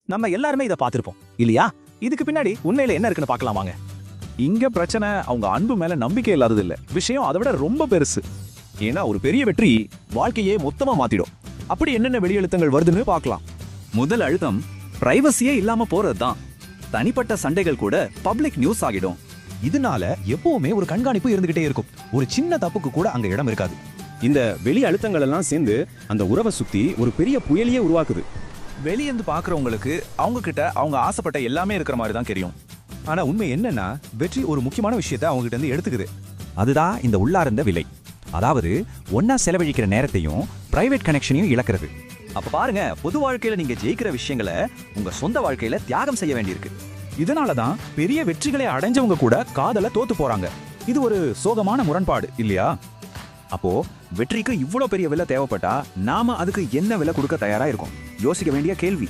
நம்ம எல்லாருமே இதை பார்த்திருப்போம் இல்லையா? இதுக்கு பின்னாடி உண்மையில என்ன இருக்குன்னு பார்க்கலாம் வாங்க. இங்க பிரச்சனை அவங்க அன்பு மேல நம்பிக்கை இல்லாதது இல்ல, விஷயம் அதை விட ரொம்ப பெருசு. ஏன்னா ஒரு பெரிய வெற்றி வாழ்க்கையே மொத்தமா மாத்திடும். அப்படி என்னென்ன வெளியெழுத்தங்கள் வருதுன்னு பார்க்கலாம். முதல் அழுத்தம் பிரைவசியே இல்லாம போறதுதான். தனிப்பட்ட சண்டைகள் கூட பப்ளிக் நியூஸ் ஆகிடும். இதனால எப்பவுமே ஒரு கண்காணிப்பு இருந்துகிட்டே இருக்கும். ஒரு சின்ன தப்புக்கு கூட அங்க இடம் இருக்காது. இந்த வெளி அழுத்தங்கள் எல்லாம் சேர்ந்து அந்த உறவை சுத்தி ஒரு பெரிய புயலையே உருவாக்குது. வெளியேந்து பாக்குறவங்களுக்கு அவங்க கிட்ட அவங்க ஆசைப்பட்ட எல்லாமே இருக்கிற மாதிரி தான் தெரியும். ஆனா உண்மை என்னன்னா, வெற்றி ஒரு முக்கியமான விஷயத்தை அவங்க கிட்ட இருந்து எடுத்துக்குது. அதுதான் இந்த உள்ளார்ந்த விலை. அதாவது ஒன்னா செலவழிக்கிற நேரத்தையும் பிரைவேட் கனெக்ஷனையும் இழக்கிறது. அப்ப பாருங்க, பொது வாழ்க்கையில நீங்க ஜெயிக்கிற விஷயங்களை உங்க சொந்த வாழ்க்கையில தியாகம் செய்ய வேண்டியிருக்கு. இதனாலதான் பெரிய வெற்றிகளை அடைஞ்சவங்க கூட காதல தோத்து போறாங்க. இது ஒரு சோகமான முரண்பாடு இல்லையா? அப்போ வெற்றிக்கு இவ்வளவு பெரிய விலை தேவைப்பட்டா நாம அதுக்கு என்ன விலை கொடுக்க தயாரா இருக்கோம்? யோசிக்க வேண்டிய கேள்வி.